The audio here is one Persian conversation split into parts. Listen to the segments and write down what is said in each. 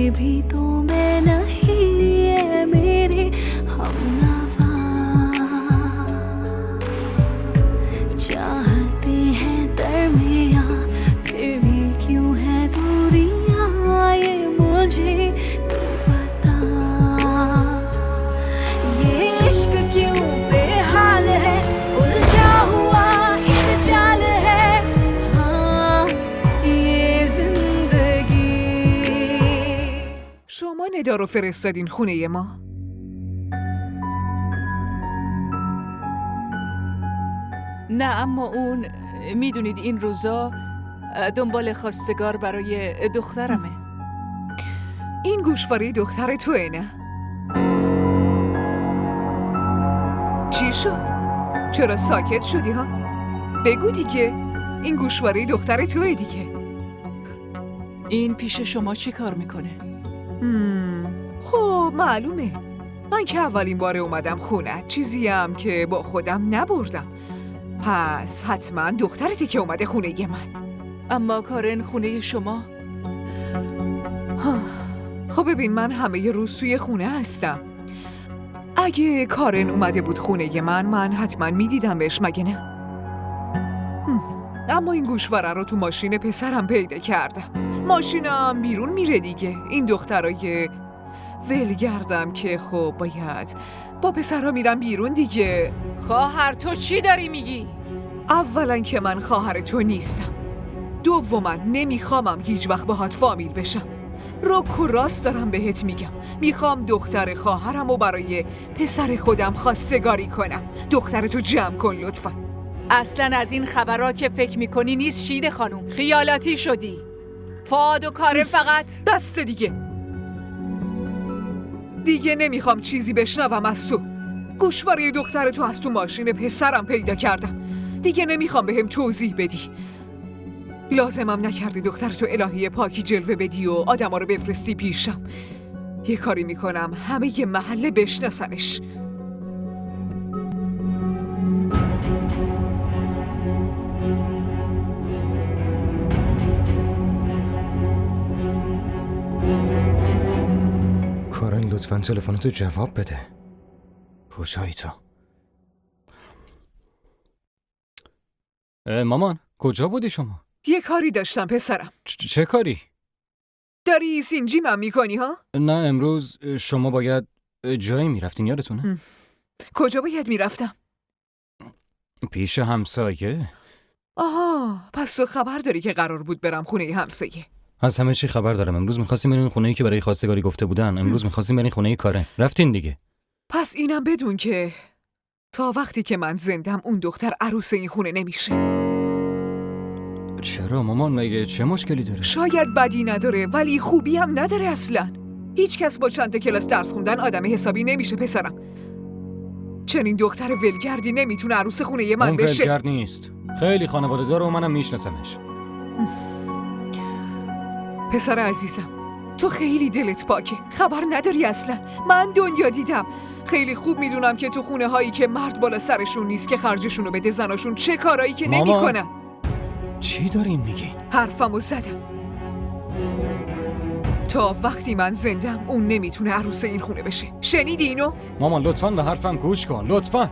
भी तो मैं नहीं है मेरे हमनवा चाहते हैं दरमियां फिर भी क्यों है दूरियां ये मुझे तो पता ये इश्क क्यों बेहाल है उलझा हुआ एक जाल है हाँ ये जिंदगी شما ندا رو فرستادین خونه ما؟ نه اما اون میدونید این روزا دنبال خواستگار برای دخترمه. این گوشواره دختر توه نه؟ چی شد؟ چرا ساکت شدی ها؟ بگو دیگه این گوشواره دختر توه دیگه. این پیش شما چی کار میکنه؟ خب معلومه. من که اولین بار اومدم خونه چیزیم که با خودم نبردم. پس حتما دخترتی که اومده خونه من. اما کارن خونه شما؟ خب ببین من همه روز توی خونه هستم. اگه کارن اومده بود خونه من حتما میدیدمش مگه نه؟ اما این گوشواره رو تو ماشین پسرم پیدا کردم. ماشینم بیرون میره دیگه. این دخترای ولگردم که خب باید با پسرها میرم بیرون دیگه. خواهر تو چی داری میگی؟ اولا که من خواهر تو نیستم. دوما نمیخوامم هیچ وقت باهات فامیل بشم. رک و راست دارم بهت میگم. میخوام دختر خواهرم رو برای پسر خودم خواستگاری کنم. دختر تو جمع کن لطفا. اصلا از این خبرها که فکر میکنی نیست شیده خانوم. خیالاتی شدی. فؤاد و کارن فقط بس دیگه نمیخوام چیزی بشنوم از تو. گوشواره دختر تو از تو ماشین پسرم پیدا کردم. دیگه نمیخوام بهم توضیح بدی. لازمم نکردی دختر تو الهی پاکی جلوه بدی و آدما رو بفرستی پیشم. یه کاری میکنم همه یه محله بشناسنش. کارن لطفاً تلفنتو جواب بده. کجایی تو؟ مامان کجا بودی شما؟ یه کاری داشتم پسرم. چه کاری؟ داری سینجی من میکنی ها؟ نه امروز شما باید جایی میرفتین یادتونه؟ کجا باید میرفتم؟ پیش همسایه. آها پس تو خبر داری که قرار بود برم خونه همسایه. از همه چی خبر دارم. امروز می‌خواستیم برین خونه‌ای که برای خواستگاری گفته بودن. امروز می‌خواستیم برین خونه کارن. رفتین دیگه. پس اینم بدون که تا وقتی که من زندم اون دختر عروس این خونه نمیشه. چرا مامان مگه چه مشکلی داره؟ شاید بدی نداره ولی خوبی هم نداره اصلا. هیچ کس با چند تا کلاس درس خوندن آدم حسابی نمیشه پسرم. چنین دختر ولگردی نمیتونه عروس خونه من بشه. اون ولگرد نیست. خیلی خانواده داره و منم میشناسمش. پسر عزیزم تو خیلی دلت پاکه. خبر نداری اصلا. من دنیا دیدم. خیلی خوب میدونم که تو خونه هایی که مرد بالا سرشون نیست که خرجشونو بده زناشون چه کارایی که نمیکنن. چی دارین میگین؟ حرفمو زدم. تا وقتی من زندم اون نمیتونه عروس این خونه بشه. شنیدی اینو؟ مامان لطفاً به حرفم گوش کن. لطفاً.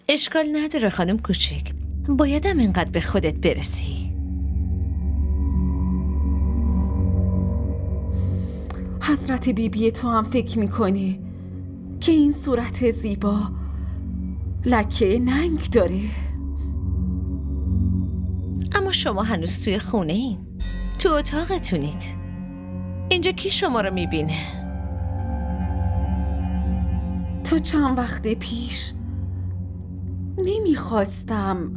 اشکال نداره خانم کوچیک. بایدم اینقدر به خودت برسی. حضرت بیبی تو هم فکر میکنی که این صورت زیبا لکه ننگ داره؟ اما شما هنوز توی خونه این. تو اتاقتونید. اینجا کی شما رو میبینه؟ تا چند وقت پیش نمیخواستم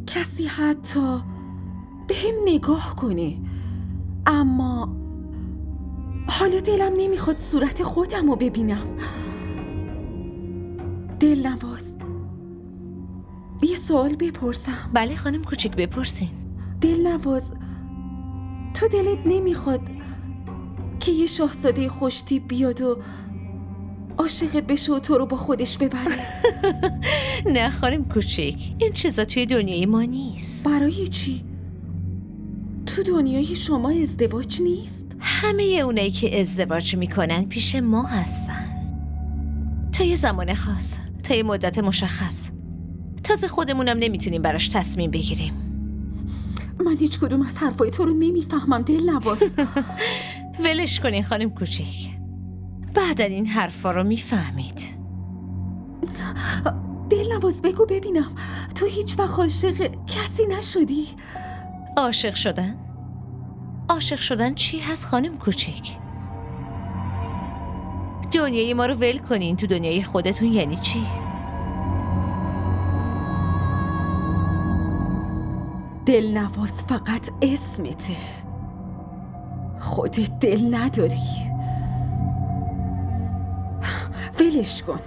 کسی حتی به هم نگاه کنه، اما حالا دلم نمیخواد صورت خودم رو ببینم. دلنواز یه سوال بپرسم؟ بله خانم کوچیک بپرسین. دلنواز تو دلت نمیخواد که یه شاهزاده خوشتیپ بیاد و عاشقت بشه و تو رو با خودش ببره. نه خانم کوچیک، این چیزا توی دنیای ما نیست. برای چی؟ تو دنیای شما ازدواج نیست؟ همه اونایی که ازدواج میکنن پیش ما هستن، تا یه زمان خاص، تا یه مدت مشخص. تازه خودمونم نمیتونیم براش تصمیم بگیریم. من هیچ کدوم از حرفای تو رو نمیفهمم دلنواز. ولش کنین خانم کوچیک، بعد این حرفا رو میفهمید. دلنواز بگو ببینم، تو هیچ وقت عاشق کسی نشدی؟ عاشق شدن؟ عاشق شدن چی هست خانم کوچیک؟ دنیای ما رو ول کنین، تو دنیای خودتون یعنی چی؟ دلنواز فقط اسمته، خودت دل نداری. ولش کن،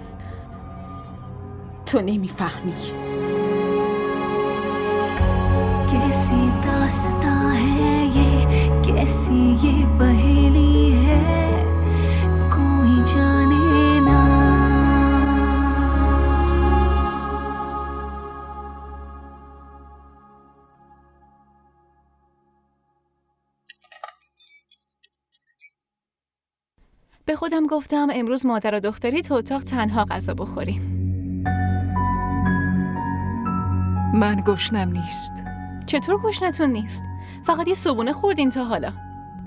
تو نمیفهمی. कैसी दास्तां है ये, कैसी ये पहेली है, कोई जाने ना. به خودم گفتم امروز مادر و دختری تو اتاق تنها غذا بخوریم. من گشنم نیست. چطور گشنتون نیست؟ فقط یه صبحونه خوردین تا حالا.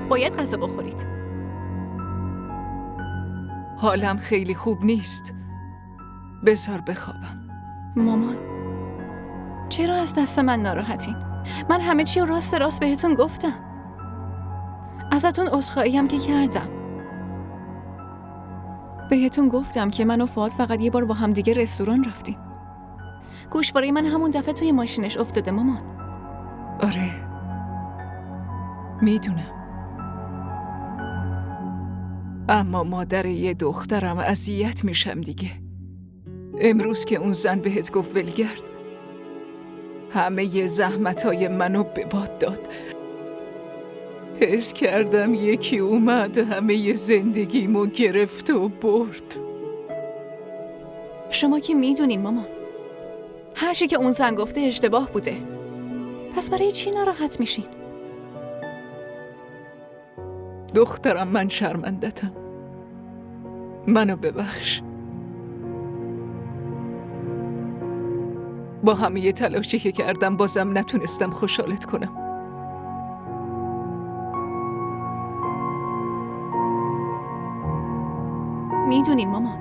باید غذا بخورید. حالم خیلی خوب نیست. بذار بخوابم. مامان، چرا از دست من ناراحتین؟ من همه چی رو راست بهتون گفتم. ازتون عذرخواهی هم که کردم. بهتون گفتم که من و فؤاد فقط یه بار با هم دیگه رستوران رفتیم. گوشواره من همون دفعه توی ماشینش افتاده مامان. آره، میدونم. اما مادر یه دخترم اذیت میشم دیگه. امروز که اون زن بهت گفت ولگرد، همه ی زحمتای منو به باد داد. حس کردم یکی اومد همه ی زندگیمو گرفت و برد. شما که میدونین مامان، هر چی که اون زن گفته اشتباه بوده. پس برای چی ناراحت میشین؟ دخترم، من شرمندتم. منو ببخش. با همه ی تلاشی که کردم بازم نتونستم خوشحالت کنم. میدونین مامان،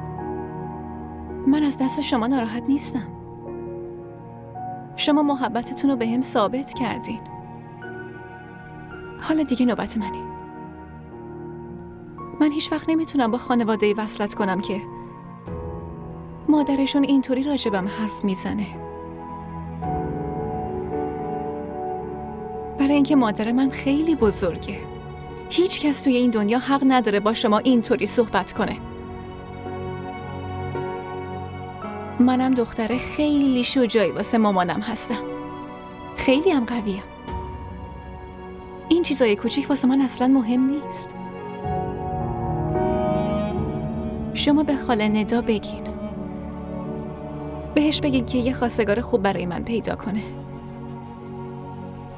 من از دست شما ناراحت نیستم. شما محبتتون رو به هم ثابت کردین. حالا دیگه نوبت منه. من هیچ وقت نمیتونم با خانواده‌ای وصلت کنم که مادرشون اینطوری راجبم حرف میزنه. برای اینکه مادر من خیلی بزرگه. هیچ کس توی این دنیا حق نداره با شما اینطوری صحبت کنه. منم دختر خیلی شجاعی واسه مامانم هستم. خیلی هم قویم. این چیزای کوچیک واسه من اصلا مهم نیست. شما به خاله ندا بگین. بهش بگین که یه خواستگار خوب برای من پیدا کنه.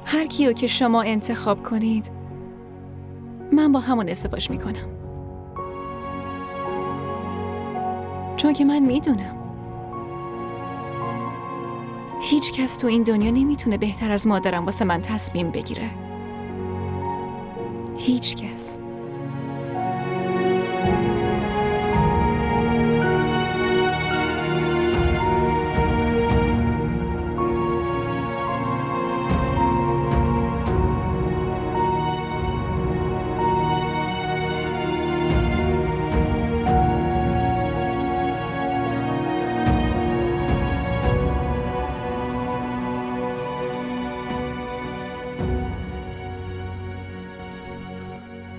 هر کیو که شما انتخاب کنید، من با همون ازدواج میکنم. چون که من میدونم هیچ کس تو این دنیا نمیتونه بهتر از مادرم واسه من تصمیم بگیره. هیچ کس.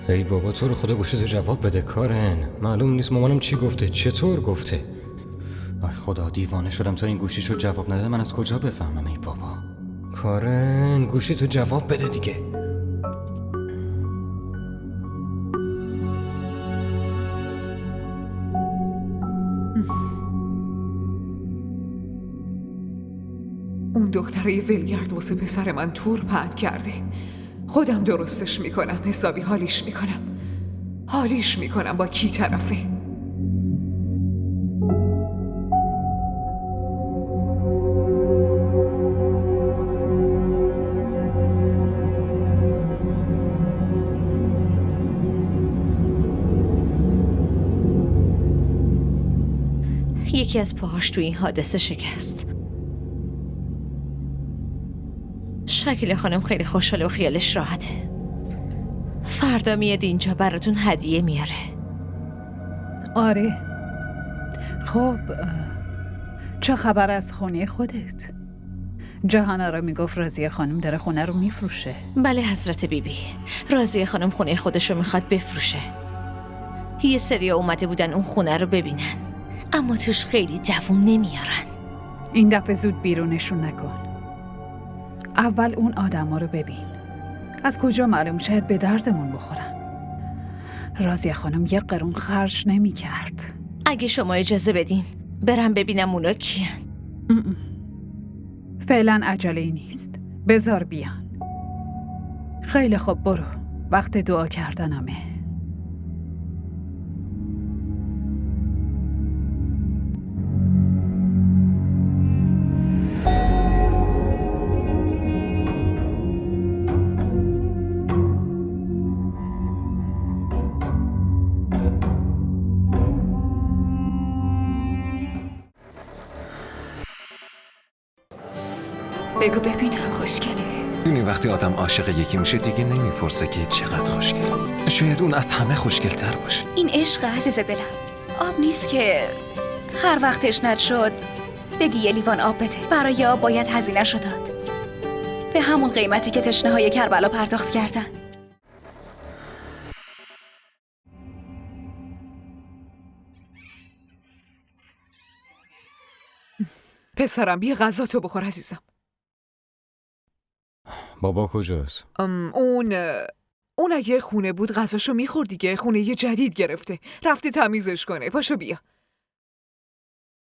ای بابا، تو رو خدا گوشتو جواب بده کارن. معلوم نیست مامانم چی گفته، چطور گفته. آی خدا، دیوانه شدم. تا این گوشیشو جواب نده من از کجا بفهمم؟ ای بابا کارن، گوشیتو جواب بده دیگه. اون دختره ولگرد واسه پسر من تور پهن کرده. خودم درستش میکنم، حسابی حالیش میکنم با کی طرفه. یکی از پاهاش تو این حادثه شکست. شکیله خانم خیلی خوشحاله و خیالش راحته. فردا میاد اینجا براتون هدیه میاره. آره. خب چه خبر از خونه خودت؟ جهان رو میگفت راضیه خانم داره خونه رو میفروشه. بله حضرت بیبی، راضیه خانم خونه خودش رو میخواد بفروشه. یه سری اومده بودن اون خونه رو ببینن، اما توش خیلی جوون نمیارن. این دفعه زود بیرونشون نکن. اول اون آدما رو ببین. از کجا معلوم شاید به دردمون بخورن. راضیه خانم یه قرون خرج نمی کرد. اگه شما اجازه بدین برم ببینم اونا کیان. فعلا عجله‌ای نیست. بذار بیان. خیلی خوب برو. وقت دعا کردنمه. بگو ببینم خوشگله. دونی وقتی آدم عاشق یکی میشه دیگه نمیپرسه که چقدر خوشگله. شاید اون از همه خوشگل‌تر باشه. این عشق عزیز دلم. آب نیست که هر وقت تشنت شد بگی یه لیوان آب بده. برای آب باید هزینه‌شو داد. به همون قیمتی که تشنه‌های کربلا پرداخت کردن. پسرم بیا غذا تو بخور عزیزم. بابا کجاست؟ اون اگه خونه بود غذاشو میخورد دیگه. خونه یه جدید گرفته، رفته تمیزش کنه.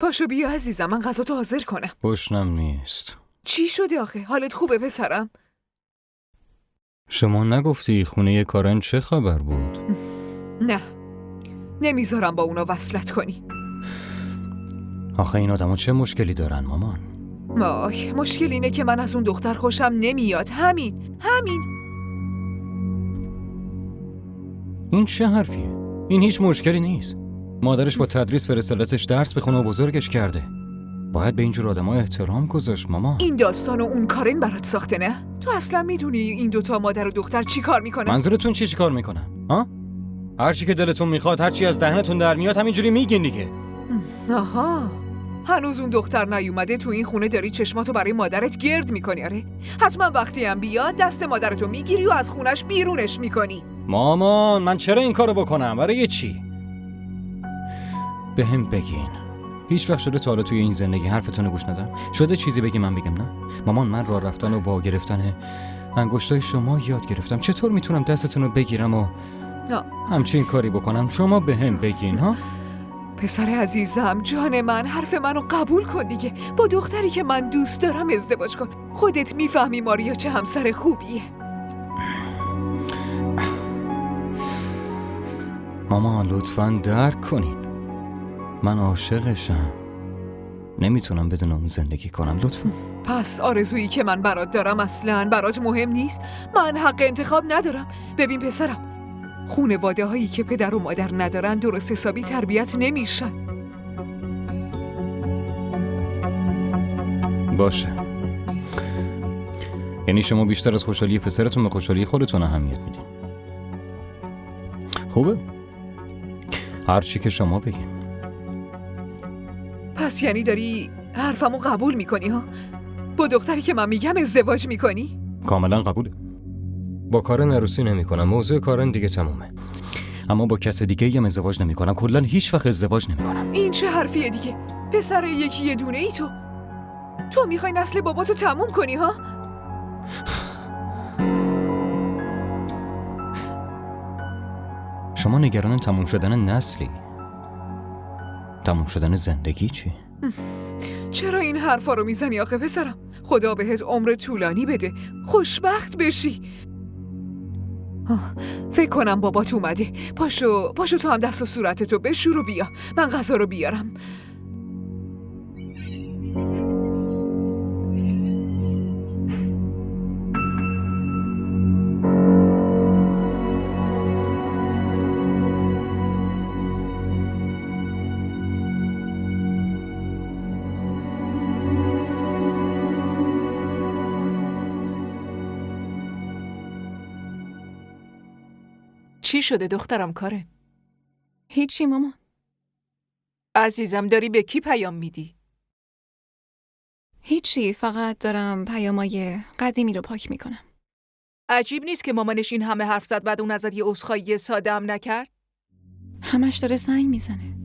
پاشو بیا عزیزم، من غذا تو حاضر کنم. گشنم نیست. چی شده آخه؟ حالت خوبه پسرم؟ شما نگفتی خونه کارن چه خبر بود؟ نه، نمیذارم با اونا وصلت کنی. آخه این آدما چه مشکلی دارن مامان؟ مشکل اینه که من از اون دختر خوشم نمیاد. همین. این چه حرفیه؟ این هیچ مشکلی نیست. مادرش با تدریس فرستادتش درس بخونه و بزرگش کرده. باید به اینجور آدم‌ها احترام گذاشت مامان. این داستانو اون کارن برات ساخته نه؟ تو اصلا میدونی این دوتا مادر و دختر چی کار میکنن؟ منظورتون چی کار میکنن؟ ها؟ هرچی که دلتون میخواد، هرچی از دهنتون در میاد همینجوری میگین دیگه. آها، هنوز اون دختر نیومده تو این خونه داری چشماتو برای مادرت گرد میکنی. آره حتما وقتی هم بیاد دست مادرتو میگیری و از خونش بیرونش میکنی. مامان من چرا این کارو بکنم؟ برای چی؟ بهم بگین. هیچ وقت شده تا حالا توی این زندگی حرفتون رو گوش ندم؟ شده چیزی بگی من بگم نه؟ مامان من راه رفتن و با گرفتن انگشتای شما یاد گرفتم. چطور میتونم دستتون رو بگیرم و همچین کاری بکنم؟ شما بهم بگین ها؟ پسر عزیزم، جان من، حرف منو قبول کن دیگه. با دختری که من دوست دارم ازدواج کن. خودت میفهمی ماریا چه همسر خوبیه. مامان لطفاً درک کنین. من عاشقشم. نمیتونم بدون اون زندگی کنم. لطفاً. پس آرزویی که من برات دارم اصلاً برات مهم نیست؟ من حق انتخاب ندارم؟ ببین پسرم، خانواده هایی که پدر و مادر ندارن درست حسابی تربیت نمیشن. باشه. یعنی شما بیشتر از خوشحالی پسرتون به خوشحالی خودتون اهمیت میدین. خوبه؟ هر چی که شما بگین. پس یعنی داری حرفمو قبول میکنی ها؟ با دختری که من میگم ازدواج میکنی؟ کاملا قبوله. با کارن عروسی نمیکنم. موضوع کارن دیگه تمومه. اما با کس دیگه هم ازدواج نمیکنم. کلا هیچ وقت ازدواج نمیکنم. این چه حرفیه دیگه؟ پسر یکی یه دونه ای تو میخوای نسل باباتو تموم کنی ها؟ شما نگران تموم شدن نسلی. تموم شدن زندگی چی؟ چرا این حرفا رو میزنی آخه پسرم؟ خدا بهت عمر طولانی بده، خوشبخت بشی. فکر کنم بابات اومده. پاشو تو هم دست و صورتتو بشور و بیا، من غذا رو بیارم. چی شده دخترم کارن؟ هیچی مامان. عزیزم داری به کی پیام میدی؟ هیچی، فقط دارم پیامای قدیمی رو پاک میکنم. عجیب نیست که مامانش این همه حرف زد بعد اون ازت یه عذرخواهی ساده هم نکرد؟ همش داره زنگ میزنه.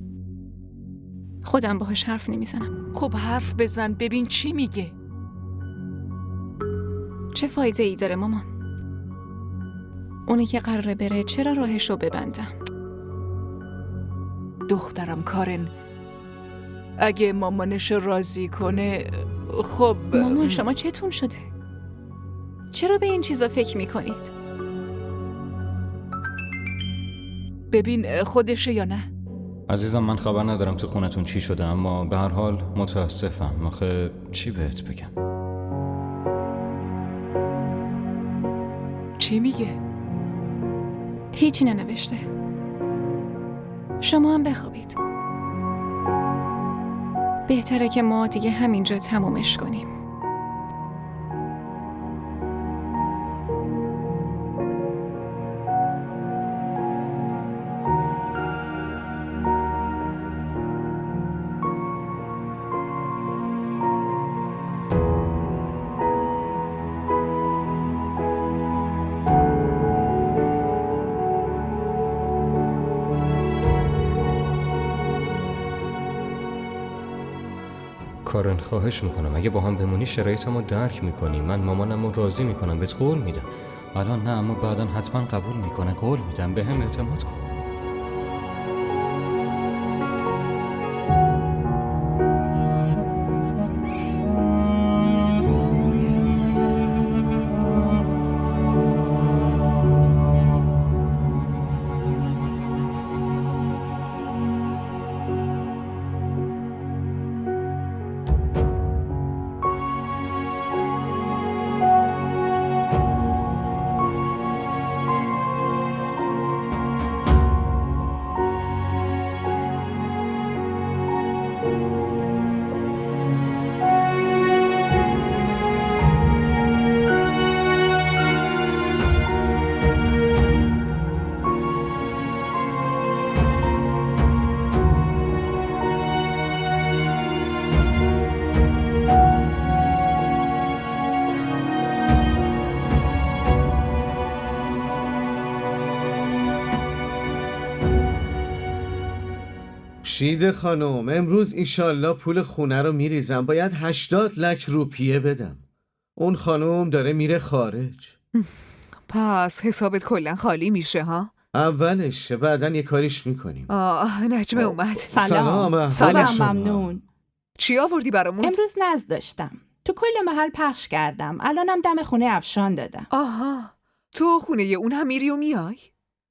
خودم باهاش حرف نمیزنم. خب حرف بزن ببین چی میگه. چه فایده ای داره مامان؟ اونی که قراره بره چرا راهش رو ببندم؟ دخترم کارن، اگه مامانش راضی کنه خب. مامان شما چتون شده؟ چرا به این چیزا فکر میکنید؟ ببین خودشه یا نه؟ عزیزم من خبر ندارم تو خونتون چی شده، اما به هر حال متاسفم. آخه چی بهت بگم؟ چی میگه؟ هیچی ننوشته. شما هم بخوابید. بهتره که ما دیگه همینجا تمومش کنیم. کارن خواهش میکنم اگه با هم بمونی شرایطمو درک میکنی. من مامانمو راضی میکنم، بهت قول میدم. الان نه اما بعداً حتما قبول میکنه. قول میدم، به هم اعتماد کن. شید خانم، امروز ایشالله پول خونه رو میریزم. باید 80 لک روپیه بدم. اون خانم داره میره خارج. پس حسابت کلا خالی میشه ها؟ اولش بعداً یه کاریش میکنیم. نجمه اومد. سلام. ممنون. چی آوردی برامون؟ امروز نز داشتم. تو کل محل پخش کردم. الانم دم خونه افشان دادم. آها، تو خونه اون هم میری و میای؟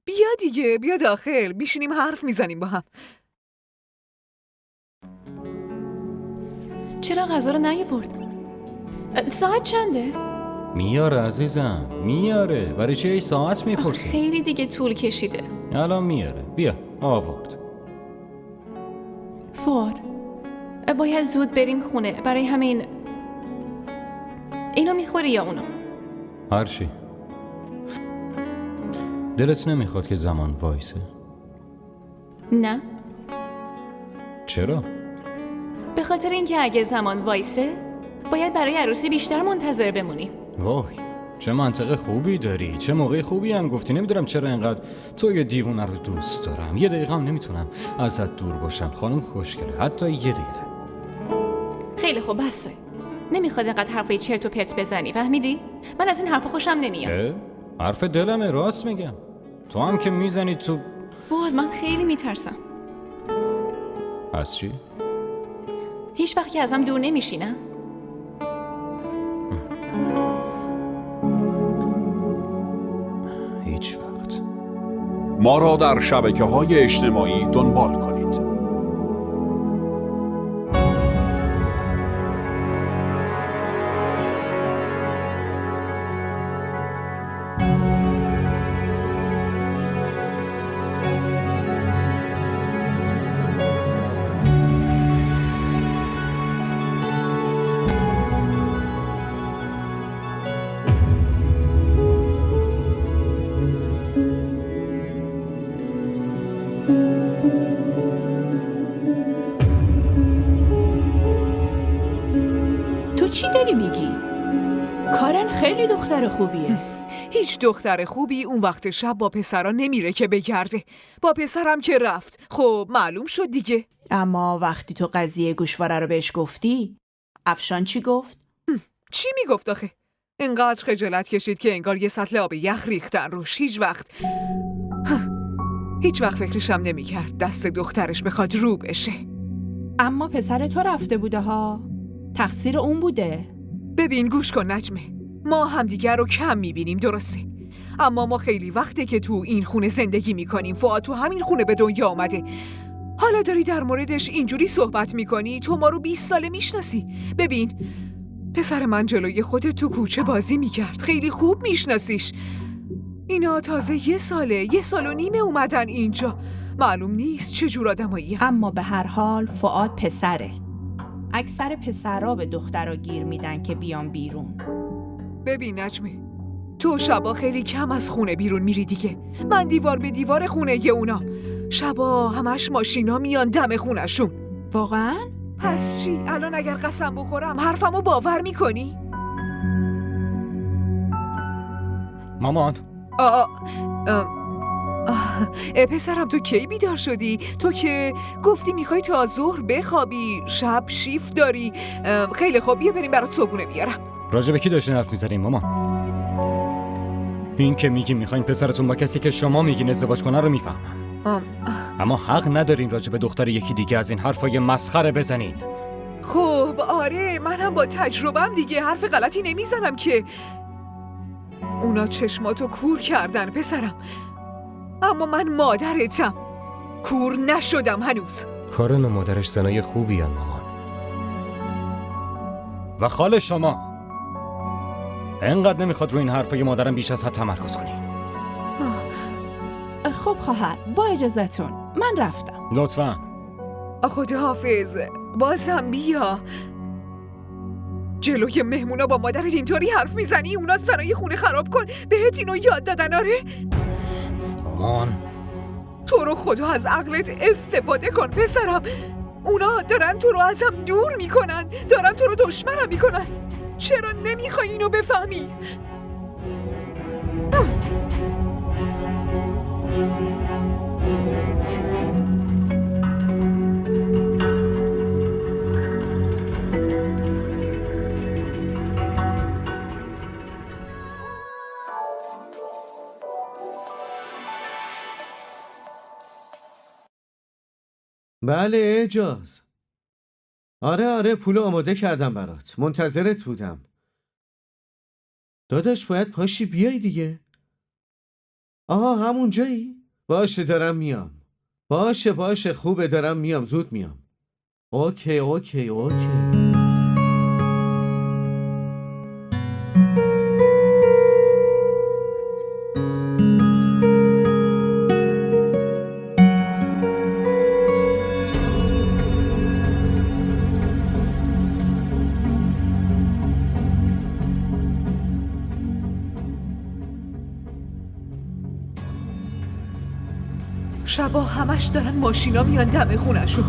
بیا دیگه، بیا داخل، بیشینیم حرف میزنیم با هم. چرا غذا رو نیاورد؟ ساعت چنده؟ میاره عزیزم، میاره. برای چه ای ساعت میپرسی؟ خیلی دیگه طول کشیده. الان میاره. بیا آورد. فواد، باید زود بریم خونه. برای همین اینو میخوری یا اونو؟ هرچی. دلت نمیخواد که زمان وایسه؟ نه. چرا؟ به خاطر اینکه اگه زمان وایسه باید برای عروسی بیشتر منتظر بمونیم. وای، چه منطق خوبی داری. چه موقع خوبی هم گفتی. نمیدونم چرا اینقدر تو یه دیوونه رو دوست دارم. یه دقیقه هم نمیتونم ازت دور باشم. خانم خوشگله، حتی یه دقیقه. خیلی خوب بسه. نمیخواد اینقدر حرفای چرت و پرت بزنی، فهمیدی؟ من از این حرفا خوشم نمیاد. حرف دلمه، راست میگم. تو هم که میزنی تو. فواد، من خیلی میترسم. پس چی؟ هیچ وقت که ازم دور نمیشینم. هیچ وقت. ما را در شبکه‌های اجتماعی دنبال کنید. تو چی داری میگی؟ کارن خیلی دختر خوبیه. هیچ دختر خوبی اون وقت شب با پسرا نمیره که بگرده. با پسرم که رفت. خب معلوم شد دیگه. اما وقتی تو قضیه گوشواره رو بهش گفتی، افشان چی گفت؟ چی میگفت آخه؟ انقدر خجالت کشید که انگار یه سطل آب یخ ریختن روش. هیچ وقت فکرشم نمیکرد دست دخترش بخواد رو بشه. اما پسر تو رفته بوده ها. تقصیر اون بوده. ببین گوش کن نجمه، ما همدیگر رو کم میبینیم درسته، اما ما خیلی وقته که تو این خونه زندگی میکنیم. فؤاد تو همین خونه به دنیا آمده. حالا داری در موردش اینجوری صحبت میکنی؟ تو ما رو 20 ساله میشناسی. ببین پسر من جلوی خودت تو کوچه بازی میکرد. خیلی خوب میشناسیش. اینا تازه 1 ساله 1.5 سال اومدن اینجا. معلوم نیست چه جور آدمایی. اما به هر حال فؤاد پسره. اکثر پسرها به دخترها گیر میدن که بیان بیرون. ببین نجمه، تو شبا خیلی کم از خونه بیرون میری دیگه. من دیوار به دیوار خونه اونا. شبا همش ماشینا میان دم خونشون. واقعا؟ پس چی؟ الان اگر قسم بخورم حرفمو باور میکنی؟ مامان. پسرم تو کی بیدار شدی؟ تو که گفتی میخوای تا ظهر بخوابی، شب شیفت داری. خیلی خوب، بیا بریم برات صبحونه بیارم. راجع به کی داشتین حرف میزنین مامان؟ این که میگی میخواین پسرتون با کسی که شما میگین ازدواج کنه رو میفهمم، اما حق ندارین راجع به دختر یکی دیگه از این حرفای مسخره بزنین. خب آره، منم با تجربه‌ام دیگه حرف غلطی نمیزنم که. اونا چشماتو کور کردن پسرم، اما من مادرتم. کور نشدم هنوز. کارن و مادرش زنای خوبی هن مامان. و خال شما انقدر نمیخواد رو این حرفای مادرم بیش از حد تمرکز کنی. خب خواهر، با اجازهتون من رفتم. لطفاً. خداحافظ. بازم بیا. جلوی مهمونا با مادرت اینطوری حرف میزنی؟ اونا سرای خونه خراب کن. بهت اینو یاد دادن آره؟ مامان تو رو خدا از عقلت استفاده کن پسرم. اونا دارن تو رو ازم دور میکنن، دارن تو رو دشمنم میکنن. چرا نمیخوای اینو بفهمی؟ بله اعجاز. آره پول آماده کردم برات. منتظرت بودم. داداش باید پاشی بیای دیگه. آها همون جایی؟ باشه دارم میام. باشه خوبه دارم میام، زود میام. اوکی. شبا همش دارن ماشینا میان دم خونشون.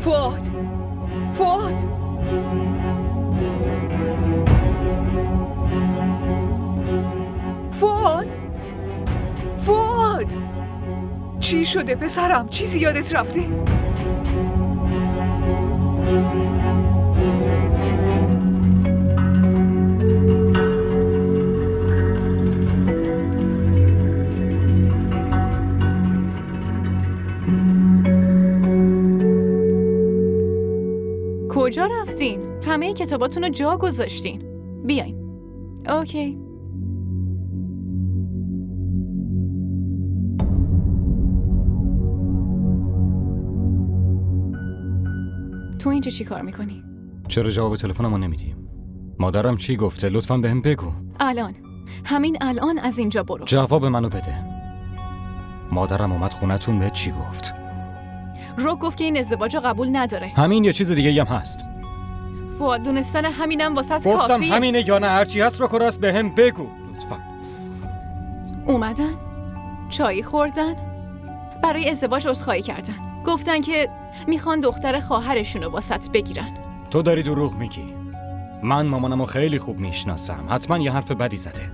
فؤاد فؤاد فؤاد فؤاد چی شده پسرم؟ چیزی یادت رفته؟ کجا رفتین؟ همه کتاباتون رو جا گذاشتین. بیاین. اوکی. تو اینجا چی کار میکنی؟ چرا جواب تلفنمو نمیدی؟ مادرم چی گفته؟ لطفاً بهم بگو. الان. همین الان از اینجا برو. جواب منو بده. مادرم اومد خونتون به چی گفت؟ رو گفت که این ازدواج رو قبول نداره. همین، یه چیز دیگه هم هست. فؤاد دونستن همینم واسط گفتم کافیه. همینه یا نه؟ هرچی هست رو راست بهم بگو لطفاً. اومدن چای خوردن برای ازدواج عذرخواهی کردن. گفتن که میخوان دختر خواهرشون رو واسط بگیرن. تو داری دروغ میگی. من مامانمو خیلی خوب میشناسم. حتما یه حرف بدی زده.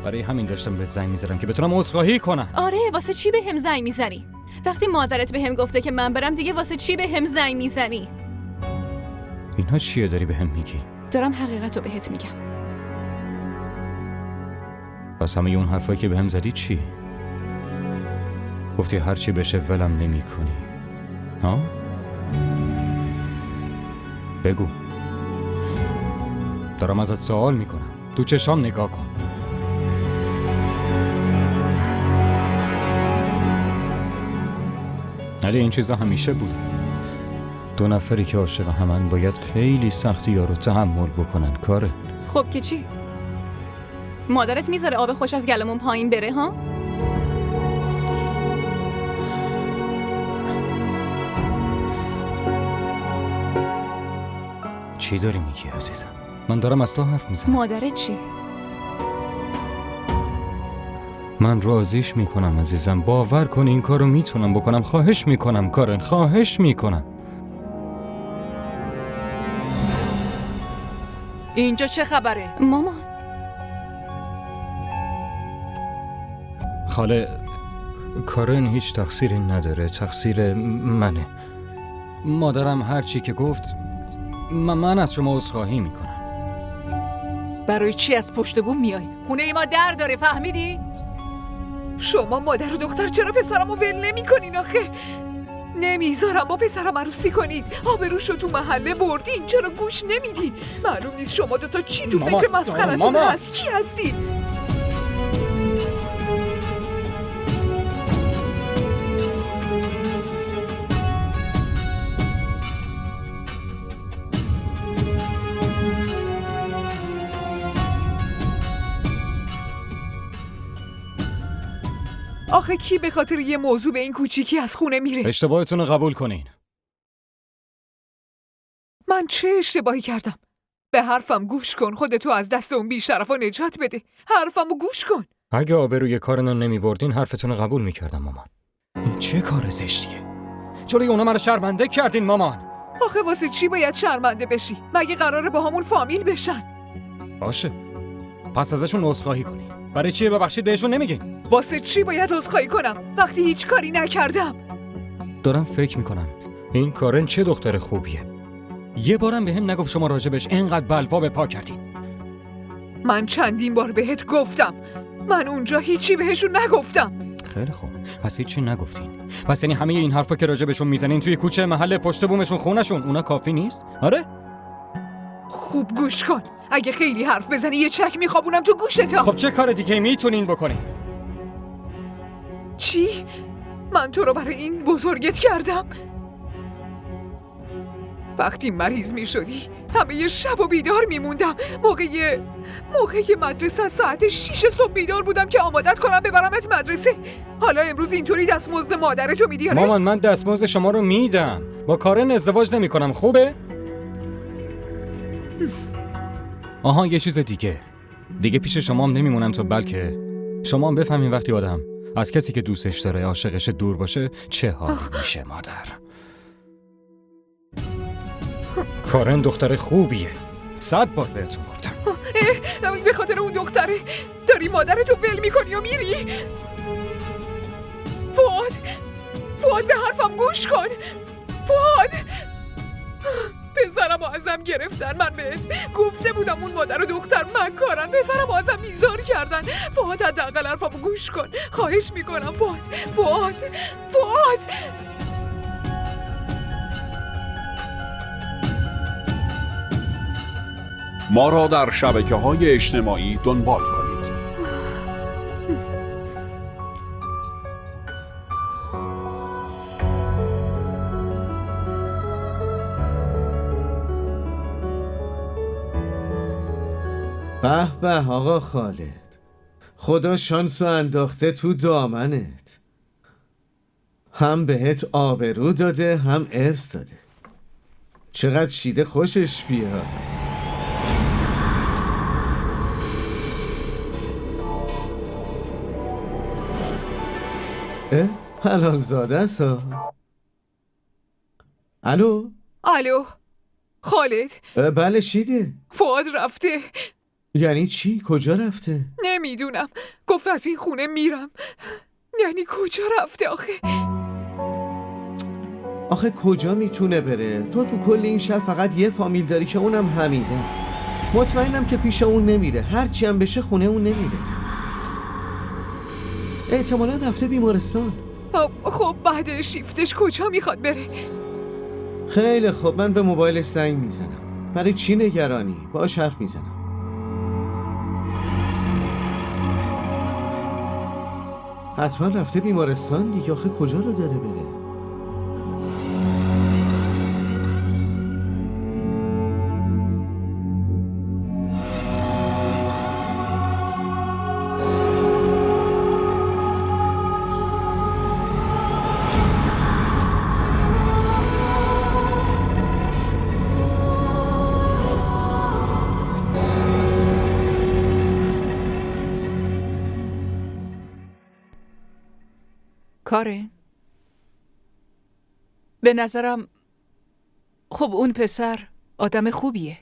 برای همین داشتم بهت زنگ میزدم که بتونم عذرخواهی کنم. آره، واسه چی به هم زنگ میزنی؟ وقتی مادرت به هم گفته که من برم، دیگه واسه چی به هم زنگ میزنی؟ اینها چیه داری به هم میگی؟ دارم حقیقت رو بهت میگم. پس همه اون حرفایی که به هم زدی چی؟ گفتی هرچی بشه ولم نمی کنی. ها؟ بگو. دارم ازت سوال میکنم. تو چشام نگاه کن. ولی این چیزا همیشه بوده. دو نفری که عاشق همن باید خیلی سختی ها رو تحمل بکنن. کاره. خب که چی؟ مادرت میذاره آب خوش از گلمون پایین بره ها؟ چی داری میگی عزیزم؟ من دارم از تو حرف میزنم. مادرت چی؟ من راضیش میکنم عزیزم. باور کن این کارو میتونم بکنم. خواهش میکنم کارن، خواهش میکنم. اینجا چه خبره؟ مامان. خاله، کارن هیچ تقصیری نداره. تقصیر منه. مادرم هر چی که گفت من از شما عذرخواهی میکنم. برای چی از پشت بوم میای؟ خونه ای ما در داره، فهمیدی؟ شما مادر و دختر چرا پسرمو ول نمی‌کنین آخه؟ نمیذارم با پسرم عروسی کنید. آبروشو تو محله بردین، چرا گوش نمیدین؟ معلوم نیست شما دوتا چی تو فکر مسخرتون هست. کی هستید؟ آخه کی به خاطر یه موضوع به این کوچیکی از خونه میره؟ اشتباهتون رو قبول کنین. من چه اشتباهی کردم؟ به حرفم گوش کن. خودتو از دست اون بی‌شرفا نجات بده. حرفمو گوش کن. اگه آبروی کارنو نمیبردین حرفتون رو قبول میکردم مامان. این چه کار زشتیه؟ جلوی اونا منو شرمنده کردین مامان. آخه واسه چی باید شرمنده بشی؟ مگه قراره با همون فامیل بشن؟ باشه، پس ازشون عذرخواهی کنی. برای چی ببخشید بهشون نمیگین؟ واسه چی باید عذرخواهی کنم وقتی هیچ کاری نکردم؟ دارم فکر میکنم این کارن چه دختر خوبیه. یه بارم بهم نگفت شما راجبش اینقدر بلوا به پا کردین. من چندین بار بهت گفتم. من اونجا هیچی بهشون نگفتم. خیلی خوب، پس هیچی نگفتین. پس یعنی همه این حرفا که راجبشون میزنین توی کوچه، محله، پشت بومشون، خونشون، اونا کافی نیست؟ آره؟ خوب گوش کن. اگه خیلی حرف بزنی یه چک میخوابونم تو گوشتا. خب چه کار دیگه میتونین بکنین؟ چی؟ من تو رو برای این بزرگت کردم؟ وقتی مریض می شدی همه شب و بیدار می موندم. موقع مدرسه ساعت 6 صبح بیدار بودم که آمادت کنم ببرمت مدرسه. حالا امروز اینطوری دستمزد مادرتو میدی؟ مامان من دستمزد شما رو میدم. با کارن ازدواج نمی کنم. خوبه؟ آها یه چیز دیگه پیش شما هم نمیمونم تا بلکه شما هم بفهمین وقتی آدم از کسی که دوستش داره عاشقش دور باشه چه حالی میشه. مادر کارن دختر خوبیه. 100 بار بهتون گفتم. به خاطر اون دختره داری مادرتو ول میکنی و میری؟ فؤاد به حرفم گوش کن. فؤاد، پسرمو ازم گرفتن. من بهت گفته بودم اون مادر و دختر مکارن. پسرمو ازم بیزار کردن. فؤاد حداقل حرفمو گوش کن، خواهش میکنم. فؤاد. ما را در شبکه‌های اجتماعی دنبال کنید. به به آقا خالد، خدا شانسو انداخته تو دامنت. هم بهت آبرو داده هم ارث داده. چقدر شیده خوشش بیاد. حلال زاده است ها. الو خالد. بله شیده. فؤاد رفته. یعنی چی؟ کجا رفته؟ نمیدونم، گفت از این خونه میرم. یعنی کجا رفته آخه کجا میتونه بره؟ تو کل این شهر فقط یه فامیل داری که اونم حمیده است. مطمئنم که پیش اون نمیره. هرچی هم بشه خونه اون نمیره. احتمالا رفته بیمارستان. خب بعد شیفتش کجا میخواد بره؟ خیلی خب، من به موبایلش زنگ میزنم. برای چی نگرانی؟ باهاش حرف میزنم. حتما رفته بیمارستان دیگه. آخه کجا رو داره بره؟ کارن، به نظرم خب اون پسر آدم خوبیه.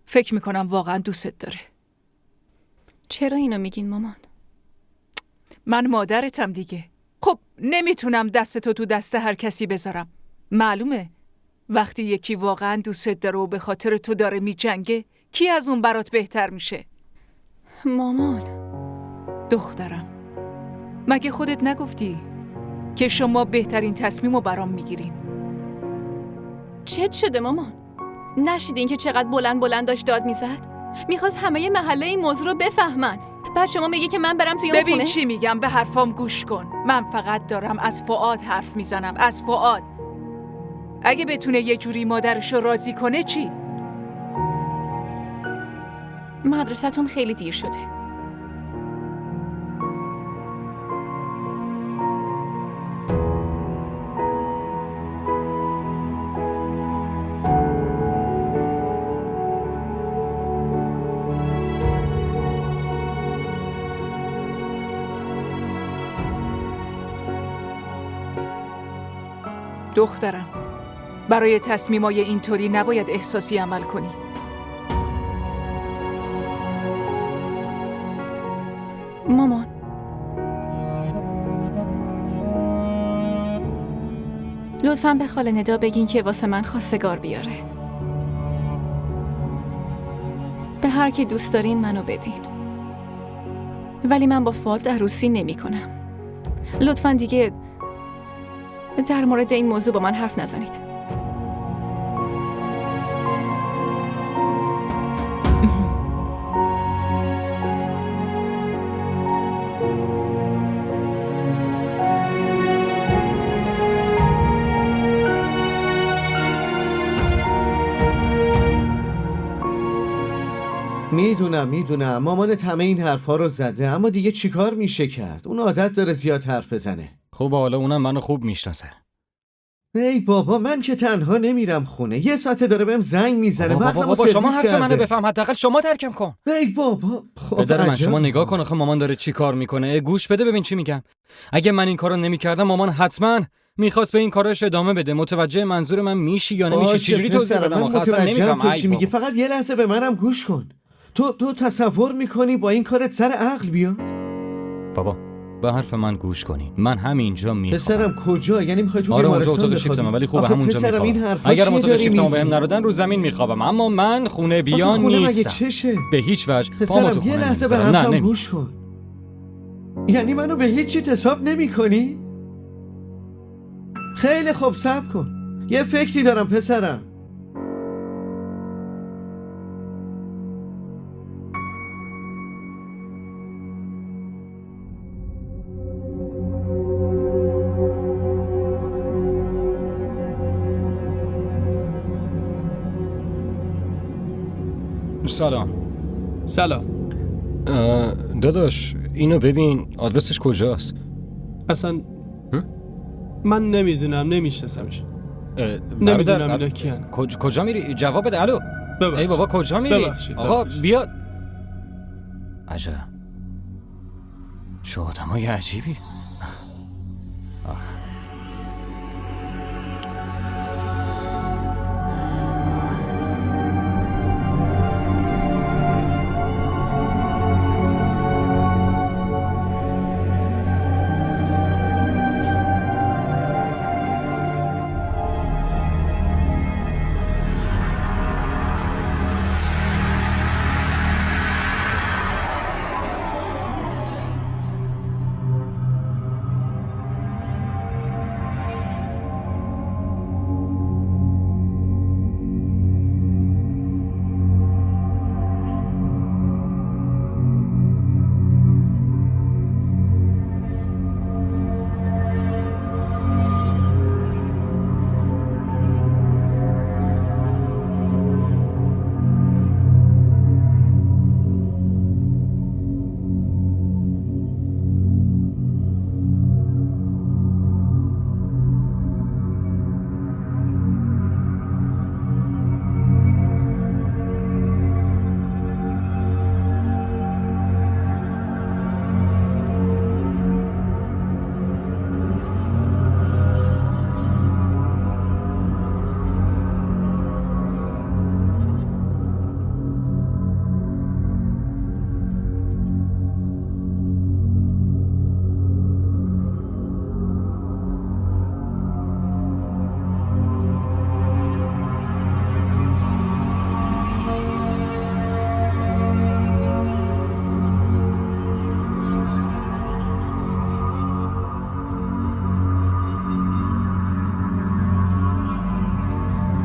فکر میکنم واقعا دوستت داره. چرا اینو میگین مامان؟ من مادرتم دیگه. خب نمیتونم دستتو تو دست هر کسی بذارم. معلومه وقتی یکی واقعا دوستت داره و به خاطر تو داره میجنگه، کی از اون برات بهتر میشه؟ مامان. دخترم، مگه خودت نگفتی که شما بهترین تصمیم رو برام میگیرین؟ چت شده مامان؟ نشیدین که چقدر بلند داشت داد میزد؟ میخواست همه محله این موضوع رو بفهمن. بعد شما میگی که من برم توی اون خونه؟ ببین چی میگم، به حرفام گوش کن. من فقط دارم از فؤاد حرف میزنم، از فؤاد. اگه بتونه یه جوری مادرشو راضی کنه چی؟ مدرسه‌تون خیلی دیر شده. دخترم، برای تصمیمای اینطوری نباید احساسی عمل کنی. مامان، لطفاً به خاله ندا بگین که واسه من خواستگار بیاره. به هر کی دوست دارین منو بدین. ولی من با فؤاد عروسی نمی کنم. لطفاً دیگه در مورد این موضوع با من حرف نزنید. میدونم مامانت همه این حرفا رو زده، اما دیگه چیکار میشه کرد؟ اون عادت داره زیاد حرف بزنه. خب حالا اونم منو خوب میشناسه. ای بابا، من که تنها نمیرم خونه. یه ساعته داره بهم زنگ میزنه. بابا شما حرف منو بفهم، حداقل شما ترکم کن. ای بابا خب پدر من، شما نگاه کن آخه مامان داره چی کار میکنه. گوش بده ببین چی میگم. اگه من این کارو نمیکردم مامان حتما میخواست به این کارش ادامه بده. متوجه منظور من میشی یا نمیشی؟ چجوری توضیح بدم؟ من آخه اصلا متوجهم نمیفهم. تو چی میگی. فقط یه لحظه به منم گوش کن. تو تصور میکنی با این کارت سر عقل بیاد؟ بابا به حرف من گوش کنین. من همینجا میخوام. پسرم کجا؟ یعنی میخوای تو بیمارستان بیمارستان اتاق شیفتم، ولی خوبه همونجا پسرم این میخوام. حرفا اگر چیه اتاق داری شیفتمو میگی؟ بهم ندادن رو زمین میخوابم، اما من خونه بیان خونه نیستم. مگه چشه؟ به هیچ وجه. پسرم یه لحظه به حرفم گوش کن. یعنی منو به هیچ چیز حساب نمی‌کنی؟ خیلی خوب، صبر کن. یه فکری دارم پسرم. سلام. داداش اینو ببین، آدرسش کجاست؟ اصلا من نمیدونم، نمیشناسمش. نمیدونم اینا کیان. کجا میری؟ جواب بده. الو. ای بابا کجا میری؟ آقا بیا. عجب چه آدمای عجیبی.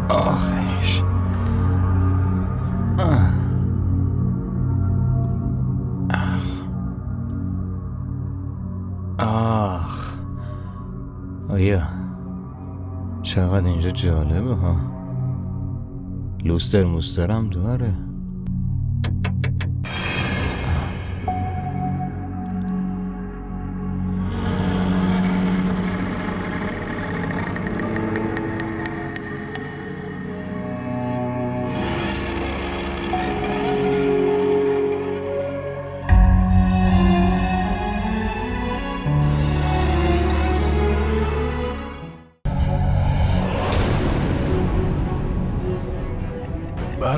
آخیش آیا چقدر اینجا جالبه ها. لوستر موسترم داره.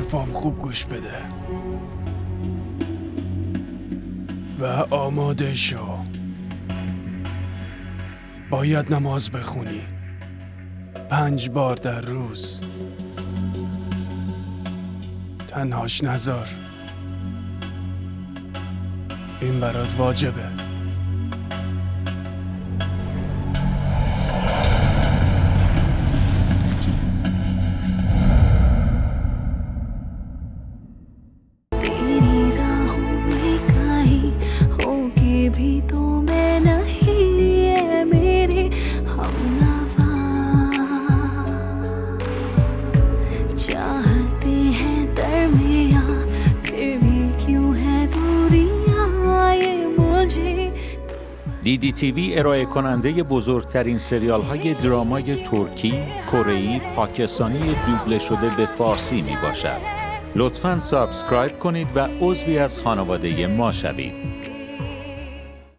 حرفام خوب گوش بده و آماده شو. باید نماز بخونی 5 بار در روز. تنهاش نذار، این برات واجبه. DDTV ارائه کننده بزرگترین سریال های درامای ترکی، کره‌ای، پاکستانی دوبله شده به فارسی می باشد. لطفاً سابسکرایب کنید و عضوی از خانواده ما شوید.